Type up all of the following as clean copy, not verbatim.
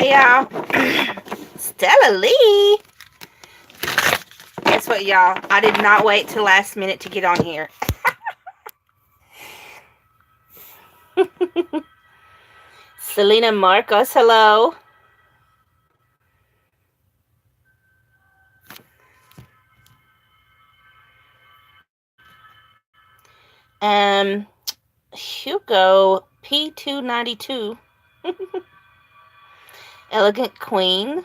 Hi, y'all. Stella Lee. Guess what, y'all? I did not wait till last minute to get on here. Selena Marcos, hello. Um, Hugo P292. Elegant Queen.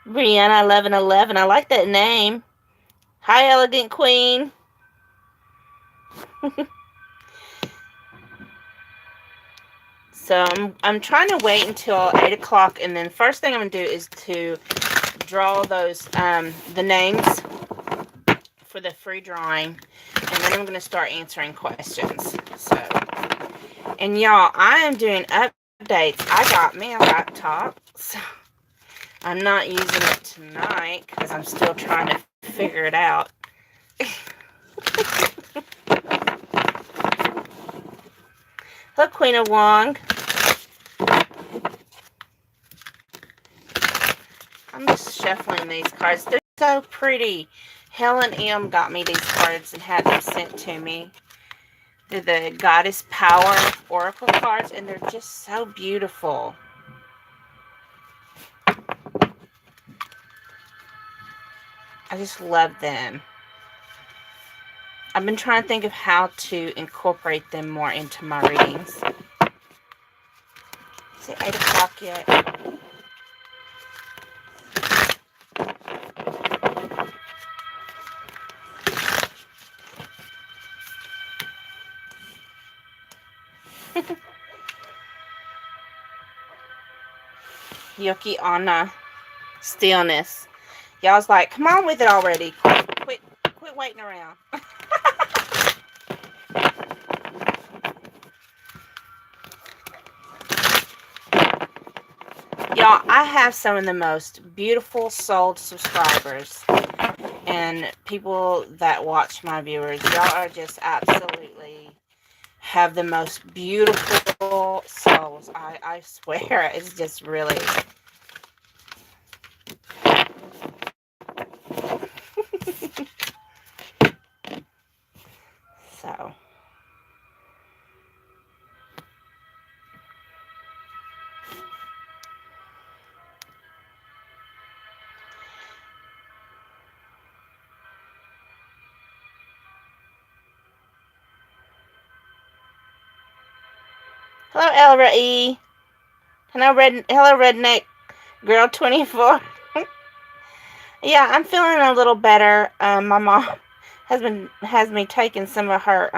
Brianna 1111. I like that name. Hi, Elegant Queen. So I'm trying to wait until 8 o'clock, and then first thing I'm going to do is to draw those, the names for the free drawing, and then I'm going to start answering questions. So, and y'all, I am doing updates. I got me a laptop, so I'm not using it tonight because I'm still trying to figure it out. Hello, Queen of Wong. I'm just shuffling these cards. They're so pretty. Helen M. got me these cards and had them sent to me. They're the Goddess Power Oracle cards, and they're just so beautiful. I just love them. I've been trying to think of how to incorporate them more into my readings. Is it 8 o'clock yet? Yoki Anna. Stillness. Y'all's like, come on with it already. Quit waiting around. Y'all, I have some of the most beautiful souled subscribers and people that watch my viewers. Y'all are just absolutely have the most beautiful souls. I swear, it's just really... So... Hello, Elra E. Hello, Redneck Girl 24. Yeah, I'm feeling a little better. My mom has me taking some of her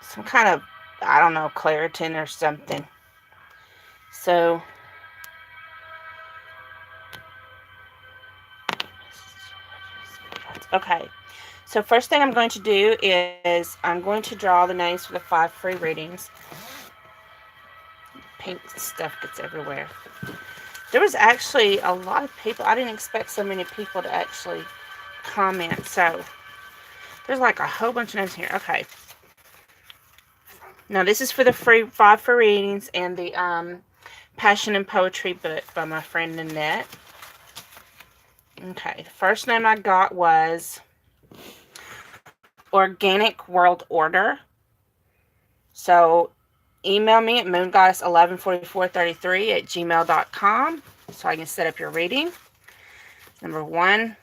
some kind of, I don't know, Claritin or something. So okay. So first thing I'm going to do is I'm going to draw the names for the 5 free readings. Pink stuff gets everywhere. There was actually a lot of people. I didn't expect so many people to actually comment. So there's like a whole bunch of names here. Okay. Now this is for the free 5 free readings and the Passion and Poetry book by my friend Nanette. Okay. The first name I got was Organic World Order. So email me at moongoddess114433@gmail.com so I can set up your reading. Number 1.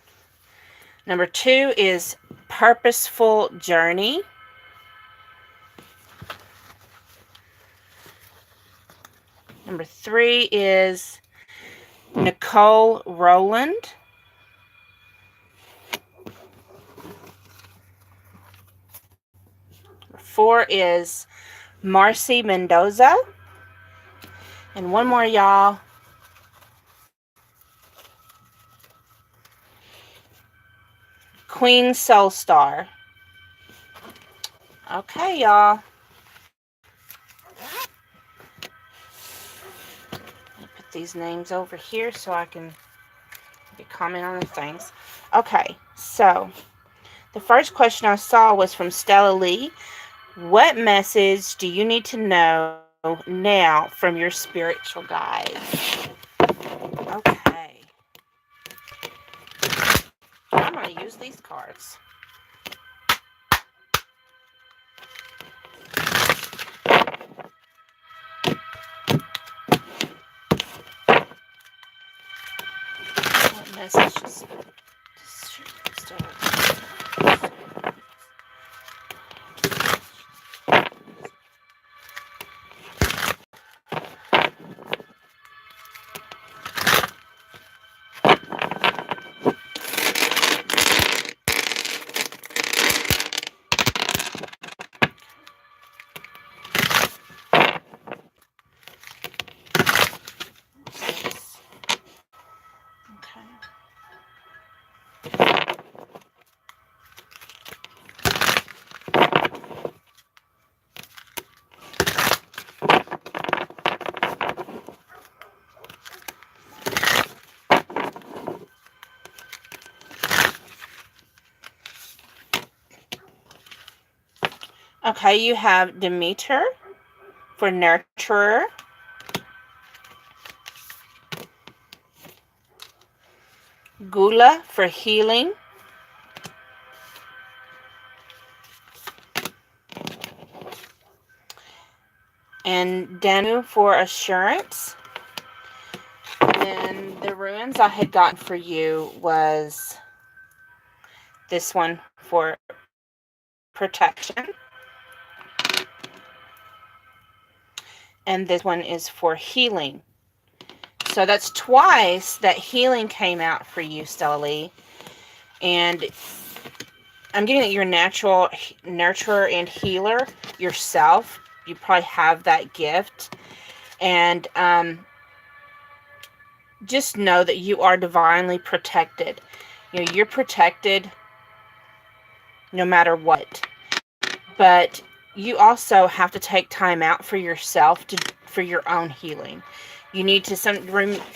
Number 2 is Purposeful Journey. Number 3 is Nicole Rowland. Number 4 is Marcy Mendoza. And one more, y'all. Queen Soulstar. Okay, y'all. Put these names over here so I can comment on the things. Okay, so the first question I saw was from Stella Lee. What message do you need to know now from your spiritual guides? Okay. I'm going to use these cards. What messages? Okay, you have Demeter for nurturer. Gula for healing. And Danu for assurance. And the runes I had gotten for you was this one for protection. And this one is for healing. So that's twice that healing came out for you, Stella Lee. And I'm getting that you're a natural nurturer and healer yourself. You probably have that gift. And just know that you are divinely protected. You know, you're protected no matter what. But you also have to take time out for yourself for your own healing. You need to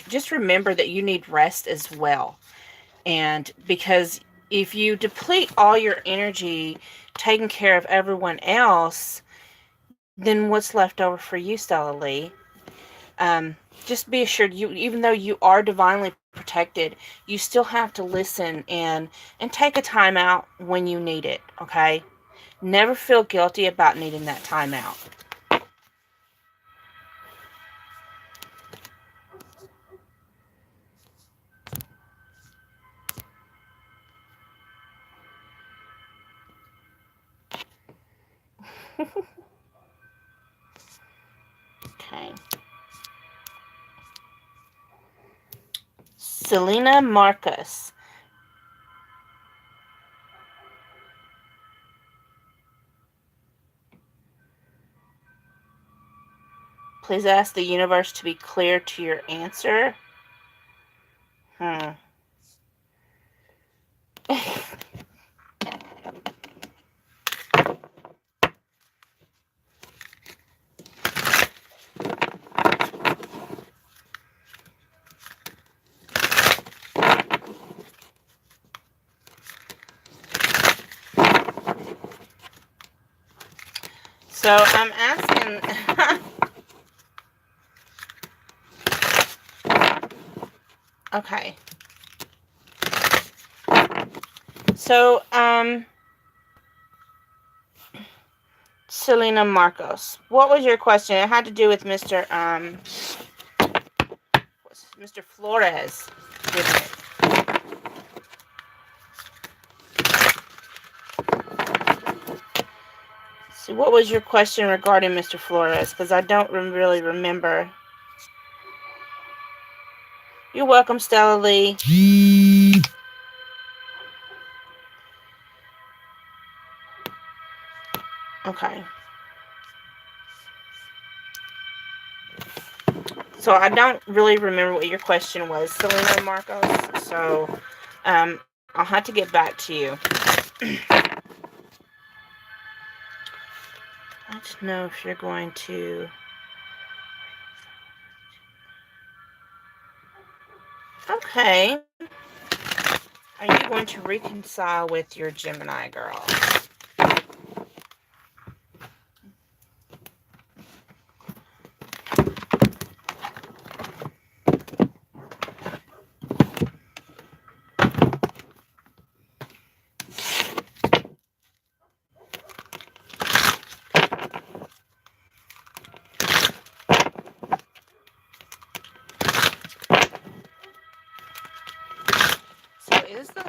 just remember that you need rest as well. And because if you deplete all your energy taking care of everyone else, then what's left over for you, Stella Lee? Just be assured, even though you are divinely protected, you still have to listen and take a time out when you need it, okay? Never feel guilty about needing that time out. Okay. Selena Marcus. Please ask the universe to be clear to your answer. So I'm asking... Okay. So, Selena Marcos, what was your question? It had to do with Mr. Flores. So what was your question regarding Mr. Flores? Because I don't really remember. You're welcome, Stella Lee. Okay. So I don't really remember what your question was, Selena Marcos. So I'll have to get back to you. I don't know if you're going to... Okay. Are you going to reconcile with your Gemini girl?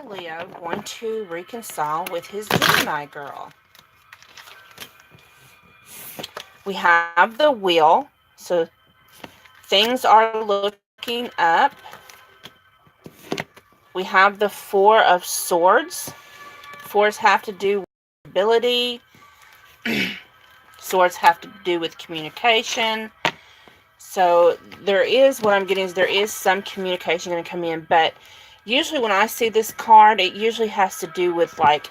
Leo going to reconcile with his Gemini girl? We have the Wheel, so things are looking up. We have the Four of Swords. Fours have to do with ability. Swords have to do with communication. So there is, what I'm getting is there is some communication going to come in, but usually when I see this card, it usually has to do with like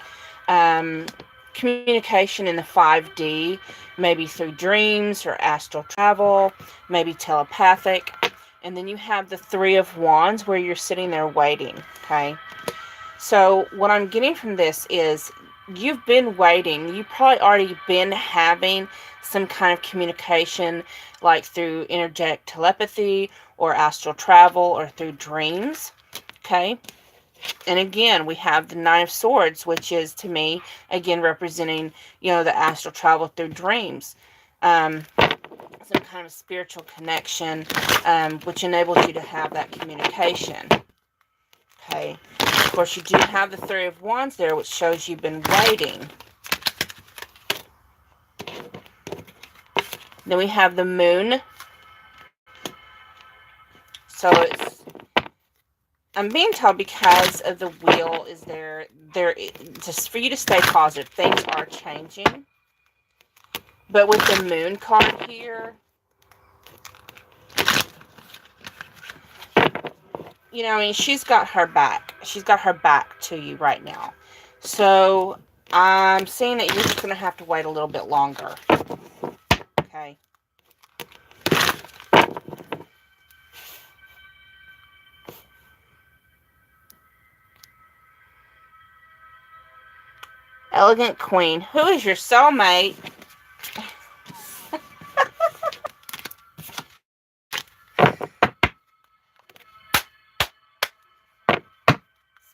communication in the 5D, maybe through dreams or astral travel, maybe telepathic. And then you have the Three of Wands where you're sitting there waiting, okay? So what I'm getting from this is you've been waiting. You've probably already been having some kind of communication, like through energetic telepathy or astral travel or through dreams, okay? And again, we have the Nine of Swords, which is, to me, again, representing, you know, the astral travel through dreams. Some kind of spiritual connection, which enables you to have that communication. Okay. Of course, you do have the Three of Wands there, which shows you've been waiting. Then we have the Moon. So it's, I'm being told because of the Wheel is there just for you to stay positive. Things are changing. But with the Moon card here, you know, I mean, she's got her back. She's got her back to you right now. So I'm seeing that you're just going to have to wait a little bit longer. Okay. Elegant Queen. Who is your soulmate?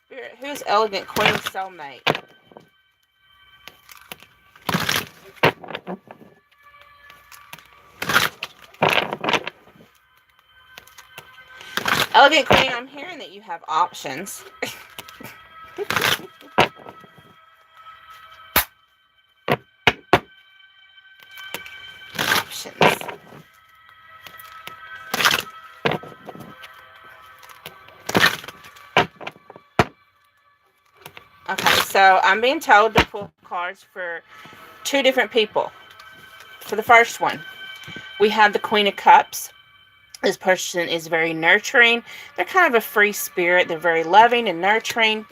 Spirit, who's Elegant Queen's soulmate? Elegant Queen, I'm hearing that you have options. Options. Okay, so I'm being told to pull cards for two different people. For the first one, we have the Queen of Cups. This person is very nurturing. They're kind of a free spirit. They're very loving and nurturing.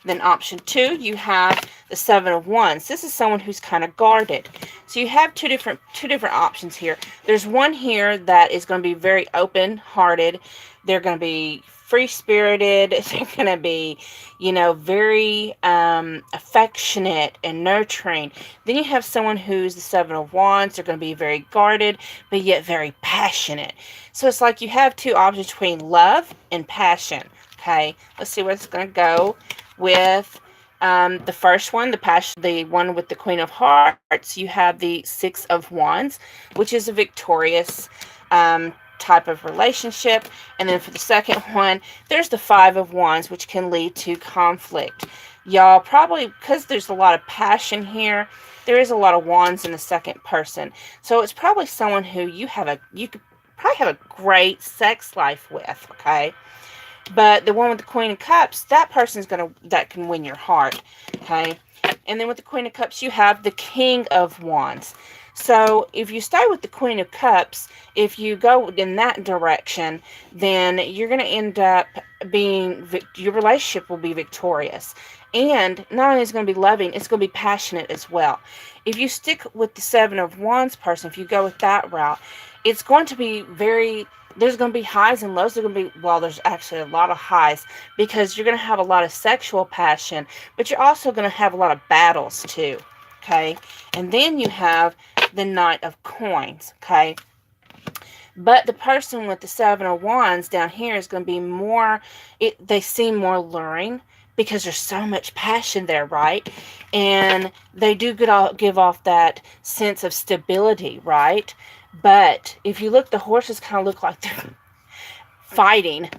Then option 2, you have the Seven of Wands. This is someone who's kind of guarded. So you have two different options here. There's one here that is going to be very open-hearted. They're going to be free-spirited. They're going to be, you know, very affectionate and nurturing. Then you have someone who's the Seven of Wands. They're going to be very guarded, but yet very passionate. So it's like you have two options between love and passion. Okay, let's see where it's going to go with the first one, the one with the Queen of Hearts. You have the Six of Wands, which is a victorious type of relationship. And then for the second one, there's the Five of Wands, which can lead to conflict. Y'all probably, because there's a lot of passion here, there is a lot of wands in the second person. So it's probably someone who you could probably have a great sex life with, okay? But the one with the Queen of Cups, that person's that can win your heart, okay? And then with the Queen of Cups, you have the King of Wands. So if you stay with the Queen of Cups, if you go in that direction, then you're going to end up your relationship will be victorious. And not only is it going to be loving, it's going to be passionate as well. If you stick with the Seven of Wands person, if you go with that route, it's going to be there's going to be highs and lows. There's actually a lot of highs because you're going to have a lot of sexual passion, but you're also going to have a lot of battles too, okay? And then you have the Knight of Coins, okay? But the person with the Seven of Wands down here is going to be more, they seem more alluring because there's so much passion there, right? And they do give off that sense of stability, right? But if you look, the horses kind of look like they're fighting.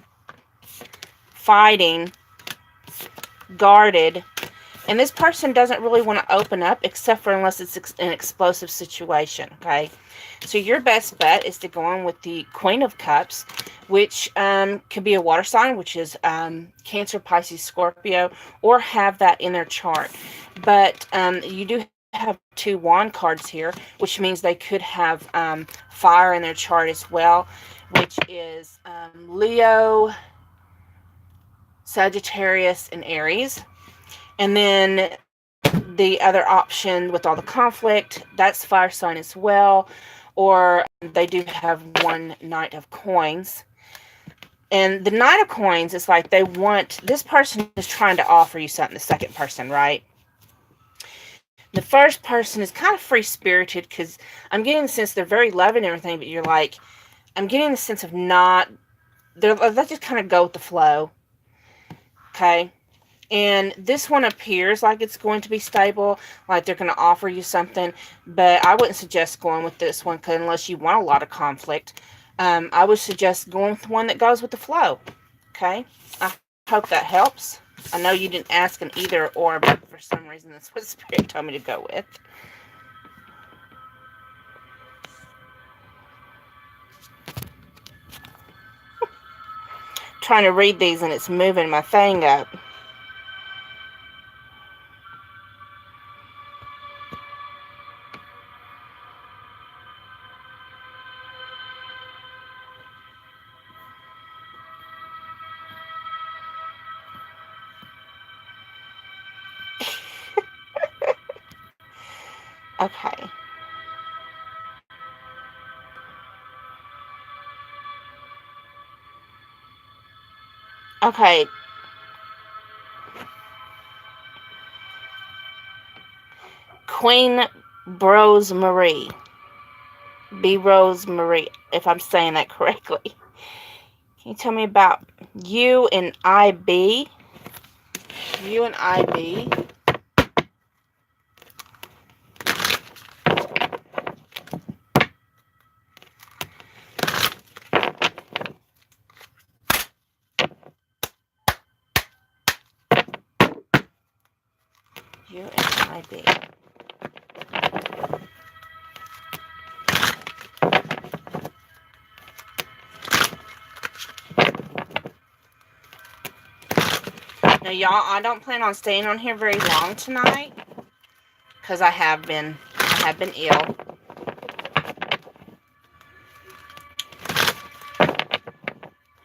guarded. And this person doesn't really want to open up, except for unless it's an explosive situation, okay? So your best bet is to go in with the Queen of Cups, which could be a water sign, which is Cancer, Pisces, Scorpio, or have that in their chart. But you do have 2 wand cards here, which means they could have fire in their chart as well, which is Leo, Sagittarius, and Aries. And then the other option with all the conflict, that's fire sign as well. Or they do have 1 Knight of Coins. And the Knight of Coins is like this person is trying to offer you something, the second person, right? The first person is kind of free-spirited, because I'm getting the sense they're very loving and everything, but you're like, I'm getting the sense of they just kind of go with the flow. Okay? And this one appears like it's going to be stable, like they're going to offer you something, but I wouldn't suggest going with this one unless you want a lot of conflict. I would suggest going with one that goes with the flow. Okay? I hope that helps. I know you didn't ask an either or, but for some reason that's what Spirit told me to go with. Trying to read these and it's moving my thing up. Okay. Okay. Queen Rose Marie. B. Rose Marie, if I'm saying that correctly. Can you tell me about you and IB? You and IB. You and IB. Now, y'all, I don't plan on staying on here very long tonight, because I have been ill.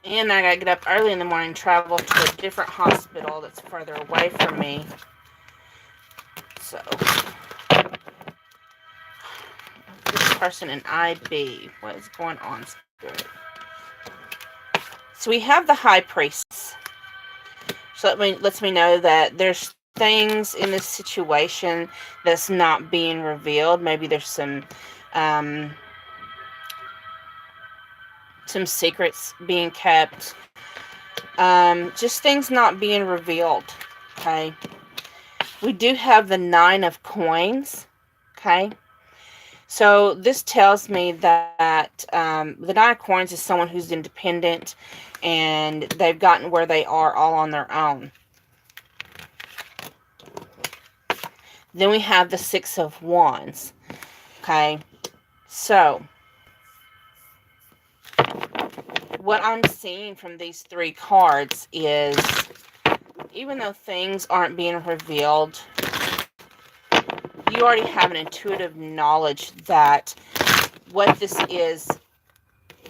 And I gotta get up early in the morning and travel to a different hospital that's further away from me. So, this person in IB. What is going on, Spirit? So we have the High Priestess. So that lets me know that there's things in this situation that's not being revealed. Maybe there's some secrets being kept. Just things not being revealed. Okay. We do have the 9 of Coins. Okay. So this tells me that the 9 of Coins is someone who's independent and they've gotten where they are all on their own. Then we have the 6 of Wands. Okay. So what I'm seeing from these 3 cards is, even though things aren't being revealed, you already have an intuitive knowledge that what this is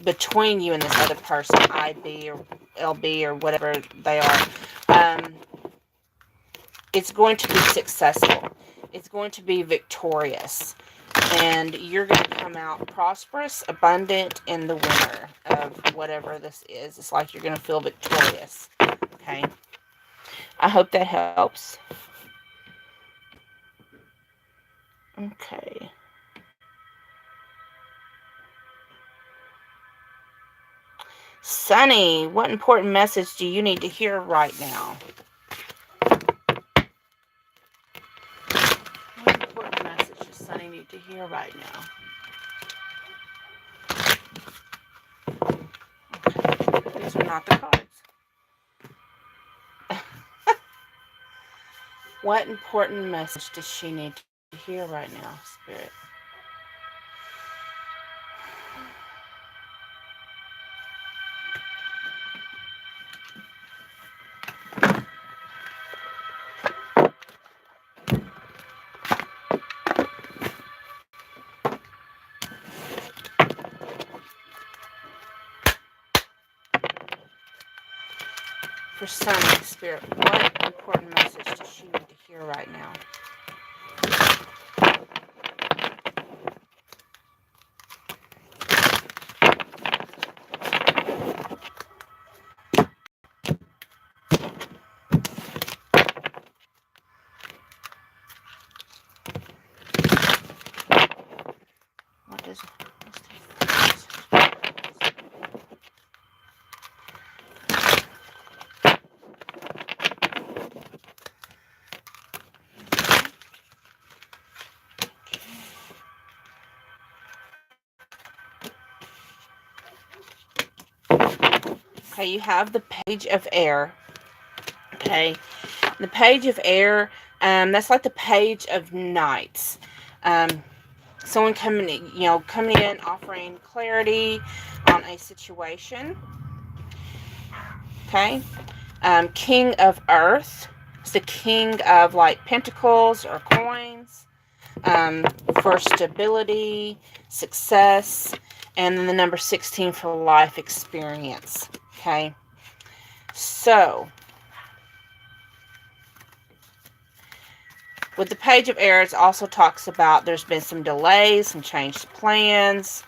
between you and this other person, IB or LB or whatever they are, it's going to be successful. It's going to be victorious. And you're going to come out prosperous, abundant, and the winner of whatever this is. It's like you're going to feel victorious. Okay? I hope that helps. Okay. Sunny, what important message do you need to hear right now? What important message does Sunny need to hear right now? Okay. These are not the cards. What important message does she need to hear right now, Spirit? For Sunny, Spirit, what important message does she need to hear right now? What is Okay, you have the Page of Air. Okay, the Page of Air, that's like the Page of Knights. Someone coming in, offering clarity on a situation. Okay, King of Earth. It's the King of like Pentacles or coins, for stability, success, and then the number 16 for life experience. Okay, so with the Page of Air, it also talks about there's been some delays, some changed plans.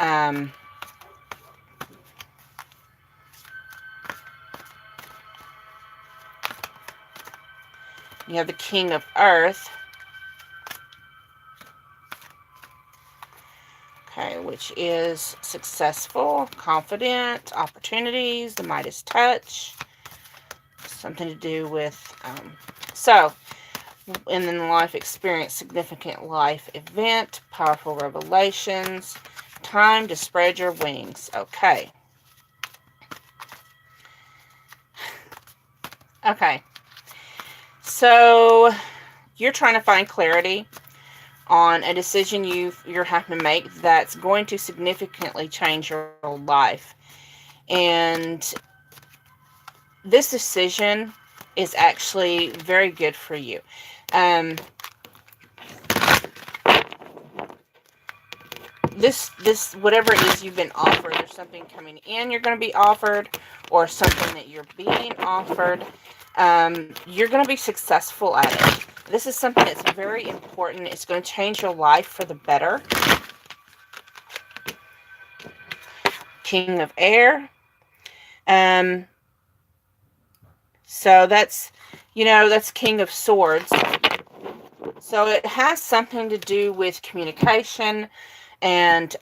You have the King of Earth. Okay, which is successful, confident, opportunities, the Midas touch. Something to do with, and then life experience, significant life event, powerful revelations, time to spread your wings. Okay. Okay. So you're trying to find clarity on a decision you're having to make that's going to significantly change your life. And this decision is actually very good for you. This whatever it is you've been offered, there's something coming in you're going to be offered, or something that you're being offered. You're going to be successful at it. This is something that's very important. It's going to change your life for the better. King of Air. So that's King of Swords. So it has something to do with communication and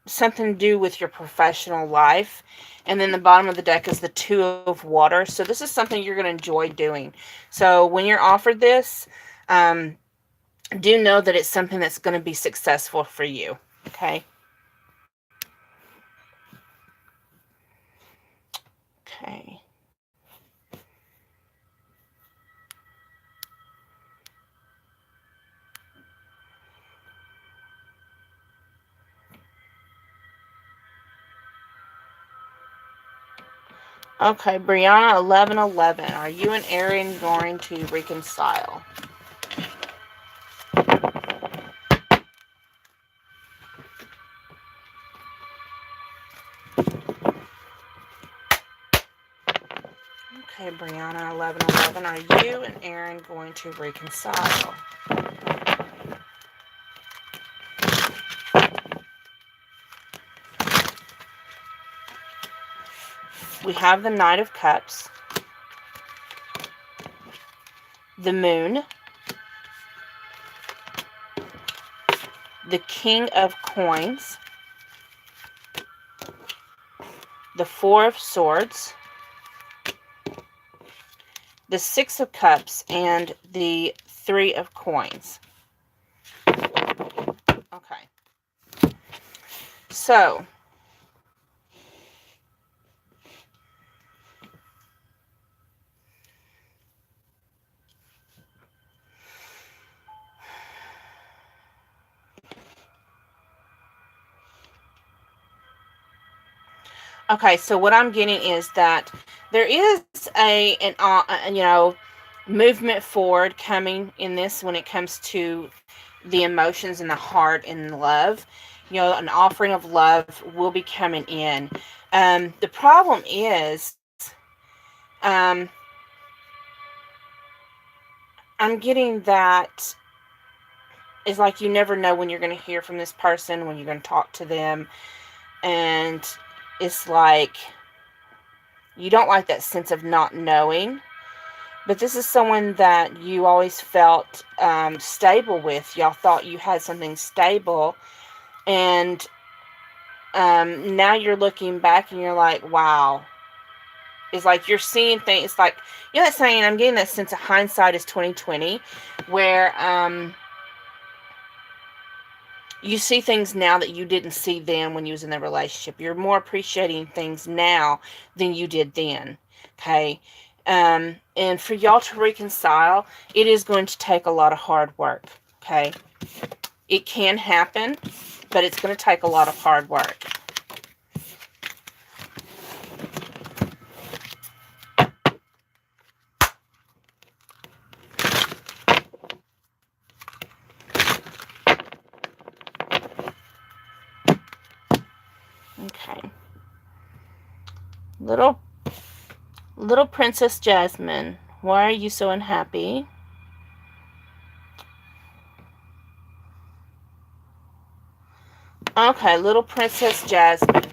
something to do with your professional life. And then the bottom of the deck is the Two of Water. So this is something you're going to enjoy doing. So when you're offered this, do know that it's something that's going to be successful for you. Okay. Okay. Okay, Brianna 1111. Are you and Aaron going to reconcile? Okay, Brianna 1111. Are you and Aaron going to reconcile? We have the Knight of Cups, the Moon, the King of Coins, the Four of Swords, the Six of Cups, and the Three of Coins. Okay. So, Okay, so what I'm getting is that there is movement forward coming in this when it comes to the emotions and the heart and love. An offering of love will be coming in. The problem is, um, I'm getting that it's like you never know when you're going to hear from this person, when you're going to talk to them, and it's like you don't like that sense of not knowing. But this is someone that you always felt stable with. Y'all thought you had something stable, and now you're looking back and you're like, wow. It's like you're seeing things. It's like, that saying, I'm getting that sense of hindsight is 2020, where you see things now that you didn't see then when you was in the relationship. You're more appreciating things now than you did then. Okay. And for y'all to reconcile, it is going to take a lot of hard work. Okay. It can happen, but it's going to take a lot of hard work. Okay. Little Princess Jasmine, why are you so unhappy? Okay, Little Princess Jasmine.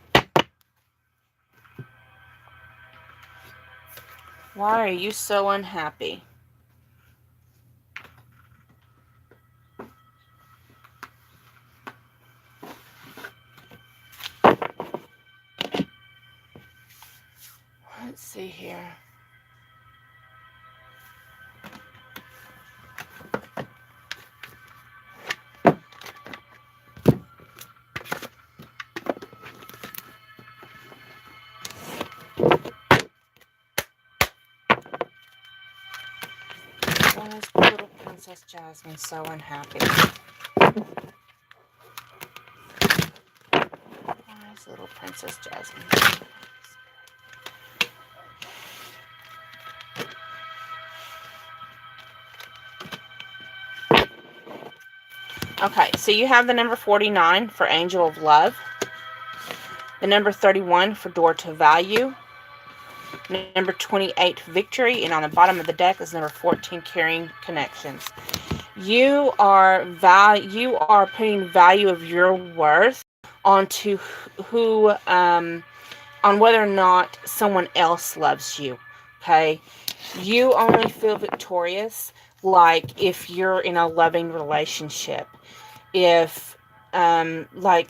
Why are you so unhappy? Let's see here. Why is Little Princess Jasmine so unhappy? Why is Little Princess Jasmine so unhappy? Okay, so you have the number 49 for Angel of Love, the number 31 for Door to Value, number 28 Victory, and on the bottom of the deck is number 14 Carrying Connections. You are putting value of your worth onto who on whether or not someone else loves you. Okay, you only feel victorious like if you're in a loving relationship. If like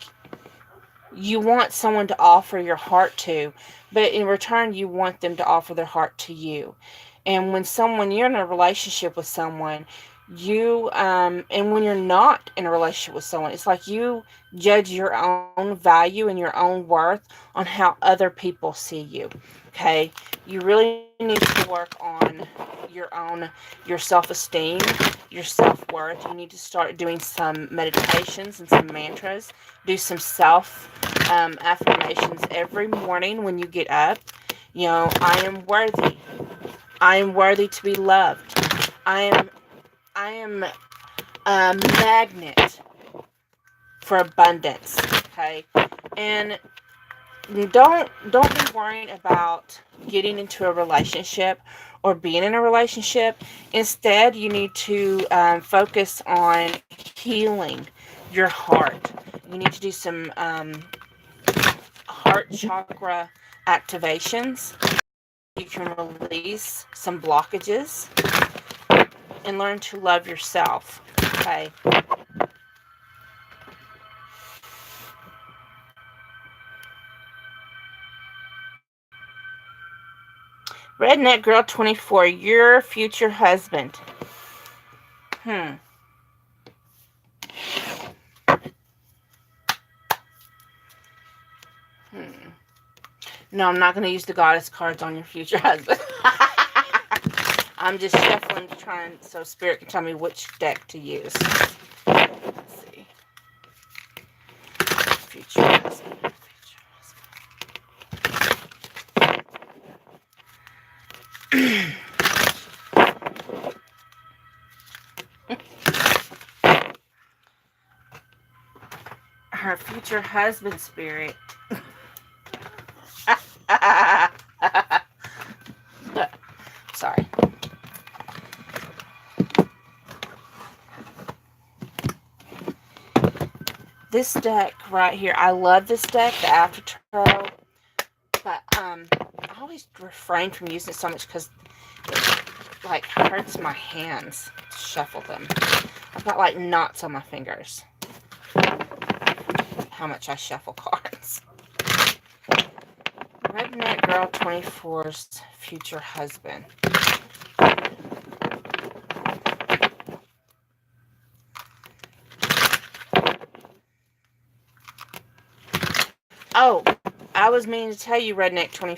you want someone to offer your heart to, but in return you want them to offer their heart to you. And when you're in a relationship with someone, and when you're not in a relationship with someone, it's like you judge your own value and your own worth on how other people see you. Okay, you really need to work on your self-esteem, your self-worth. You need to start doing some meditations and some mantras. Do some self affirmations every morning when you get up. I am worthy. I am worthy to be loved. I am a magnet for abundance. Okay, and don't be worrying about getting into a relationship or being in a relationship. Instead, you need to focus on healing your heart. You need to do some heart chakra activations. You can release some blockages and learn to love yourself. Okay. Redneck Girl 24, your future husband. No, I'm not going to use the goddess cards on your future husband. I'm just shuffling, trying so Spirit can tell me which deck to use. Let's see. Future husband. her future husband spirit. Sorry. This deck right here, I love this deck, the Aftertarot, but I always refrain from using it so much because it like hurts my hands to shuffle them. I've got like knots on my fingers. How much I shuffle cards. Redneck Girl 24's future husband. Oh, I was meaning to tell you, Redneck Girl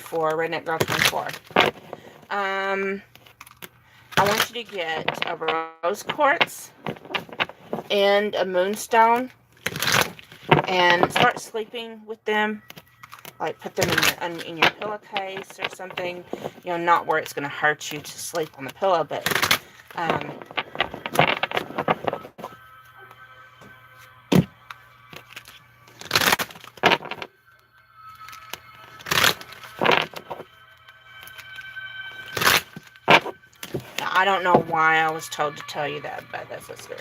24. I want you to get a rose quartz and a moonstone and start sleeping with them. Like put them in your pillowcase or something. You know, not where it's going to hurt you to sleep on the pillow, but I don't know why I was told to tell you that, but that's what's good.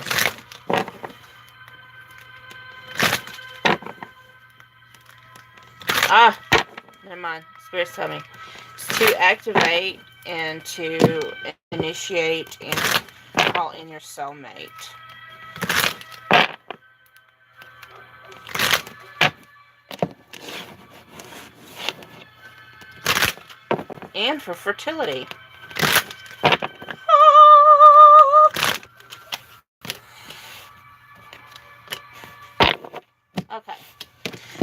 Never mind. Spirits tell me. It's to activate and to initiate and call in your soulmate. And for fertility. Okay.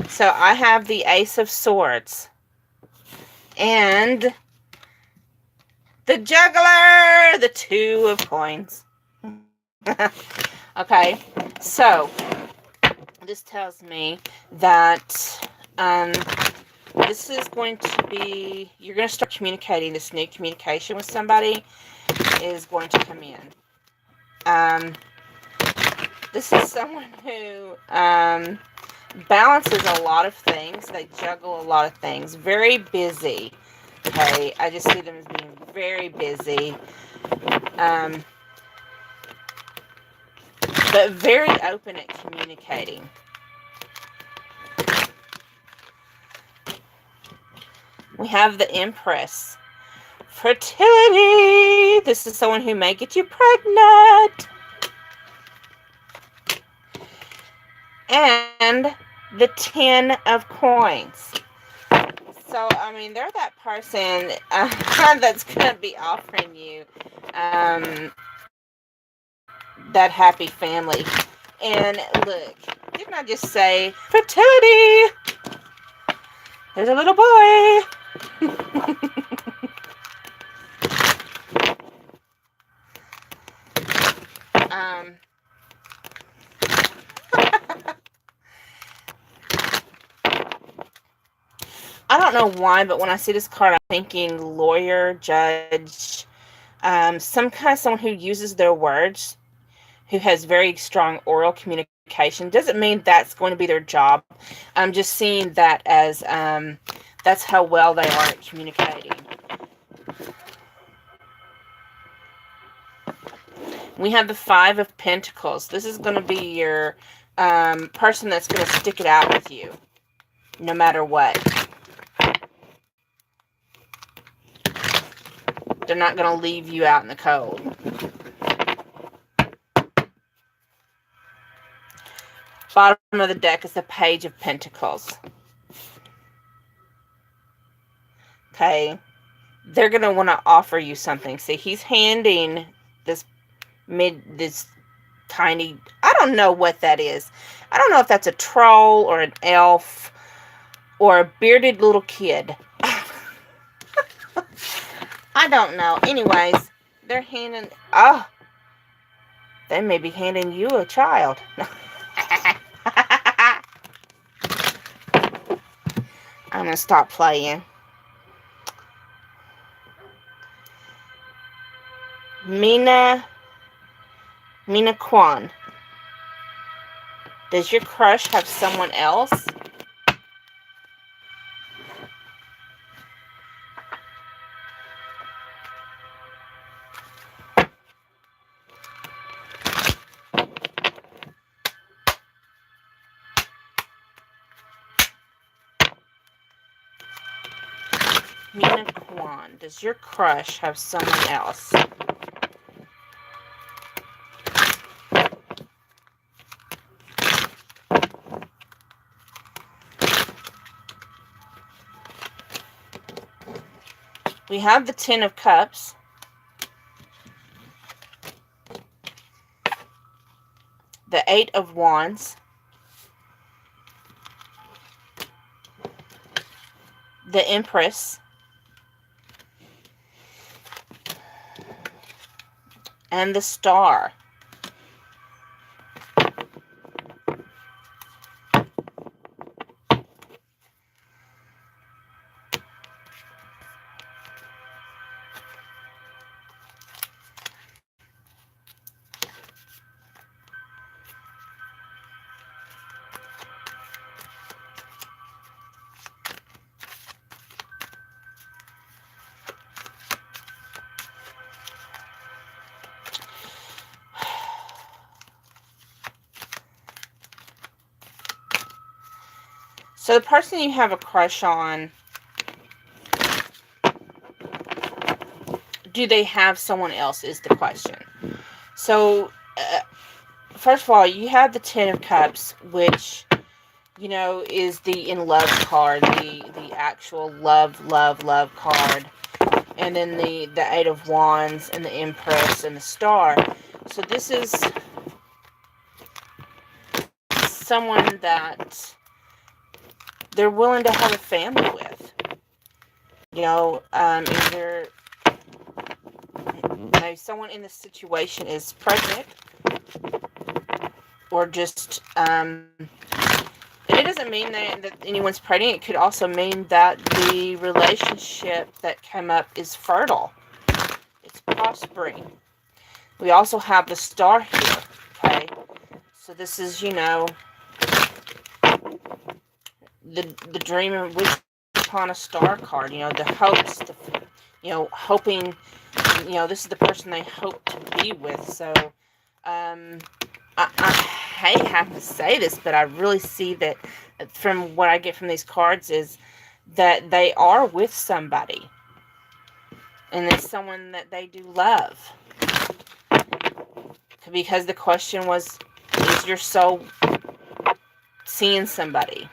So I have the Ace of Swords. And the Juggler! The Two of Coins. Okay. So, this tells me that this is going to be, you're going to start communicating. This new communication with somebody is going to come in. This is someone who balances a lot of things. They juggle a lot of things. Very busy. Okay, I just see them as being very busy. But very open at communicating. We have the Empress. Fertility. This is someone who may get you pregnant. And the Ten of Coins. So, I mean, they're that person that's going to be offering you that happy family. And look, didn't I just say fertility? There's a little boy. I don't know why, but when I see this card, I'm thinking lawyer, judge, some kind of someone who uses their words, who has very strong oral communication. Doesn't mean that's going to be their job. I'm just seeing that as that's how well they are at communicating. We have the Five of Pentacles. This is going to be your person that's going to stick it out with you, no matter what. They're not going to leave you out in the cold. Bottom of the deck is the Page of Pentacles. Okay. They're going to want to offer you something. See, he's handing this tiny, I don't know what that is. I don't know if that's a troll or an elf or a bearded little kid. I don't know. Anyways, they're handing, they may be handing you a child. I'm going to stop playing. Mina Kwan. Does your crush have someone else? Mina Kwan, does your crush have someone else? We have the Ten of Cups. The Eight of Wands. The Empress. And the Star. So the person you have a crush on, do they have someone else is the question. So, first of all, you have the Ten of Cups, which, you know, is the in love card, the actual love card. And then the Eight of Wands and the Empress and the Star. So this is someone that they're willing to have a family with. You know, either someone in this situation is pregnant, or just, and it doesn't mean that anyone's pregnant. It could also mean that the relationship that came up is fertile. It's prospering. We also have the Star here, okay? So this is, you know, the dream of wish upon a star card, you know, the hopes, you know, hoping, you know, this is the person they hope to be with. So, I hate having to say this, but I really see that from what I get from these cards is that they are with somebody. And it's someone that they do love. Because the question was, is your soul seeing somebody?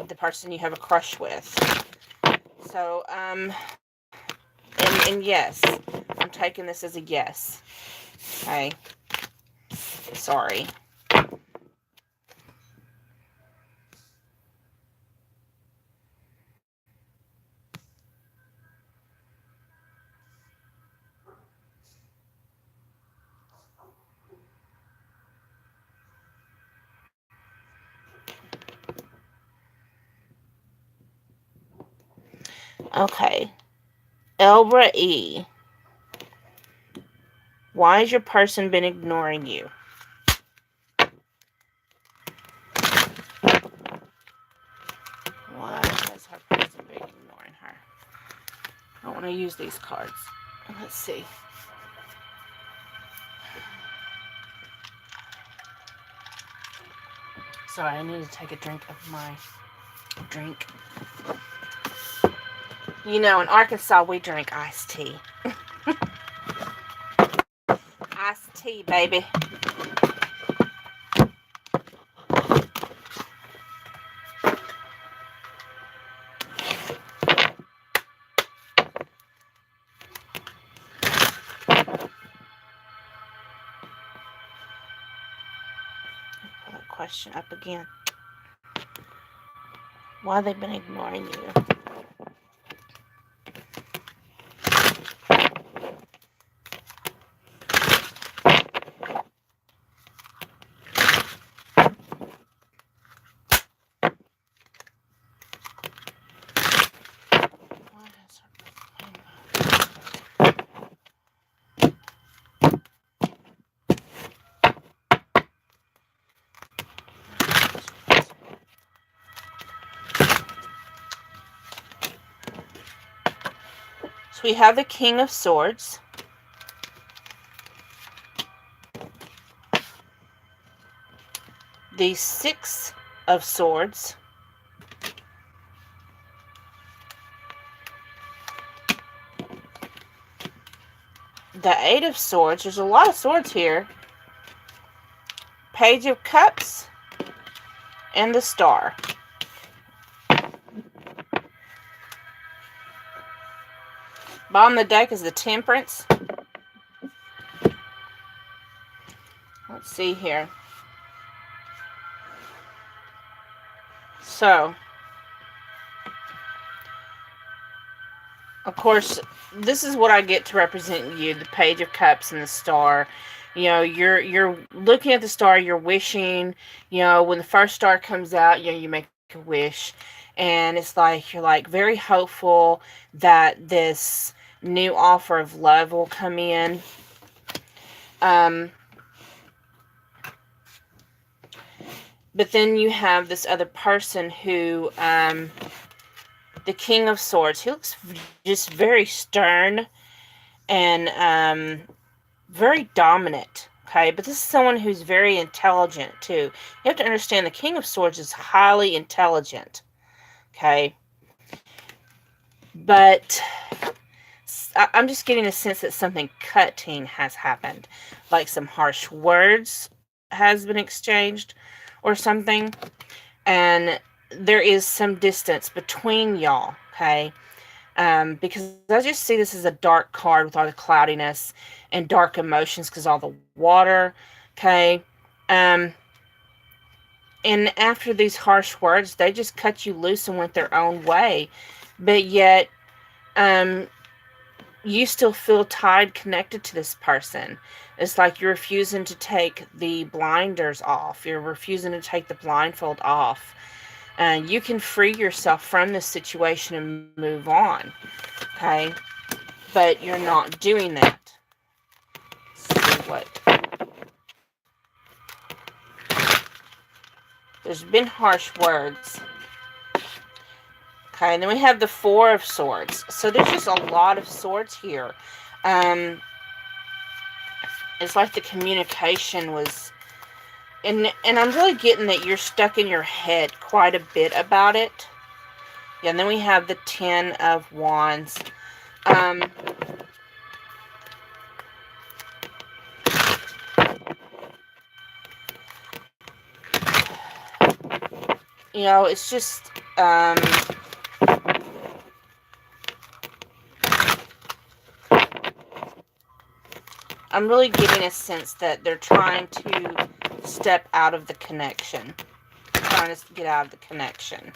The person you have a crush with. So, and yes, I'm taking this as a yes. Okay. Sorry. Okay. Elbra E. Why has your person been ignoring you? Why has her person been ignoring her? I want to use these cards. Let's see. Sorry, I need to take a drink of my drink. You know, in Arkansas, we drink iced tea. Iced tea, baby. Pull that question up again. Why they've been ignoring you? So we have the King of Swords. The Six of Swords. The Eight of Swords. There's a lot of swords here. Page of Cups. And the Star. Bottom of the deck is the Temperance. Let's see here. So, of course, this is what I get to represent you, the Page of Cups and the Star. You know, you're looking at the star, you're wishing, you know, when the first star comes out, you know, you make a wish. And it's like, you're like very hopeful that this new offer of love will come in. But then you have this other person who, the King of Swords, he looks just very stern and very dominant, okay? But this is someone who's very intelligent, too. You have to understand the King of Swords is highly intelligent, okay? But I'm just getting a sense that something cutting has happened. Like some harsh words has been exchanged or something. And there is some distance between y'all, okay? Because I just see this as a dark card with all the cloudiness and dark emotions because all the water, okay? And after these harsh words, they just cut you loose and went their own way. But yet, you still feel tied, connected to this person. It's like you're refusing to take the blinders off. You're refusing to take the blindfold off. You can free yourself from this situation and move on. Okay? But you're not doing that. Let's see what. There's been harsh words. Okay, and then we have the Four of Swords. So there's just a lot of swords here. It's like the communication was... And I'm really getting that you're stuck in your head quite a bit about it. Yeah, and then we have the Ten of Wands. You know, it's just... I'm really getting a sense that they're trying to step out of the connection. Trying to get out of the connection.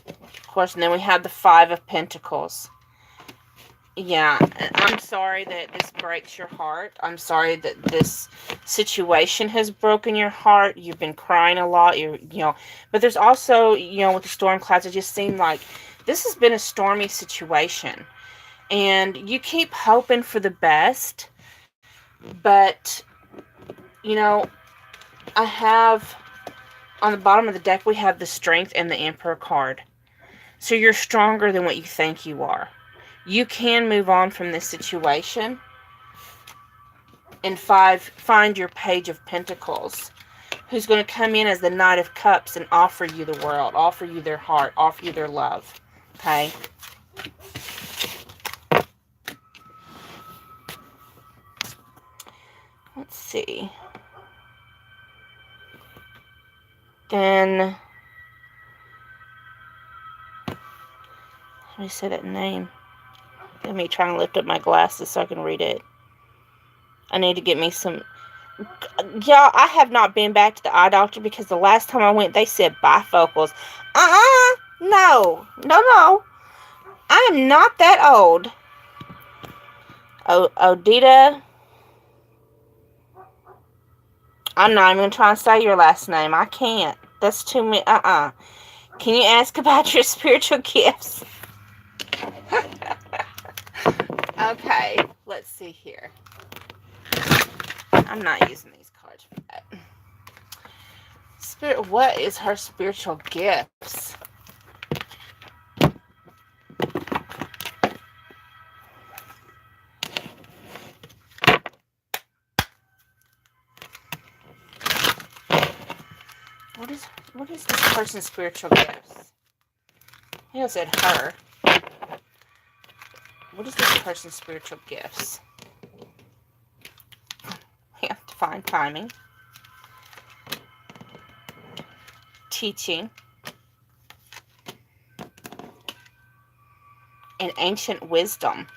Of course, and then we have the Five of Pentacles. Yeah, I'm sorry that this breaks your heart. I'm sorry that this situation has broken your heart. You've been crying a lot. You know, but there's also, you know, with the storm clouds, it just seemed like this has been a stormy situation. And you keep hoping for the best, but, you know, I have, on the bottom of the deck, we have the Strength and the Emperor card. So you're stronger than what you think you are. You can move on from this situation. And find your Page of Pentacles, who's going to come in as the Knight of Cups and offer you the world, offer you their heart, offer you their love. Okay? Let's see. Then, let me say that name. Let me try and lift up my glasses so I can read it. I need to get me some... Y'all, I have not been back to the eye doctor because the last time I went, they said bifocals. No. No. I am not that old. Odita. I'm not even going to try and say your last name. I can't. That's too many. Can you ask about your spiritual gifts? Okay. Let's see here. I'm not using these cards for that. Spirit, what is her spiritual gifts? What is this person's spiritual gifts? He said her. What is this person's spiritual gifts? We have to find timing. Teaching. And ancient wisdom.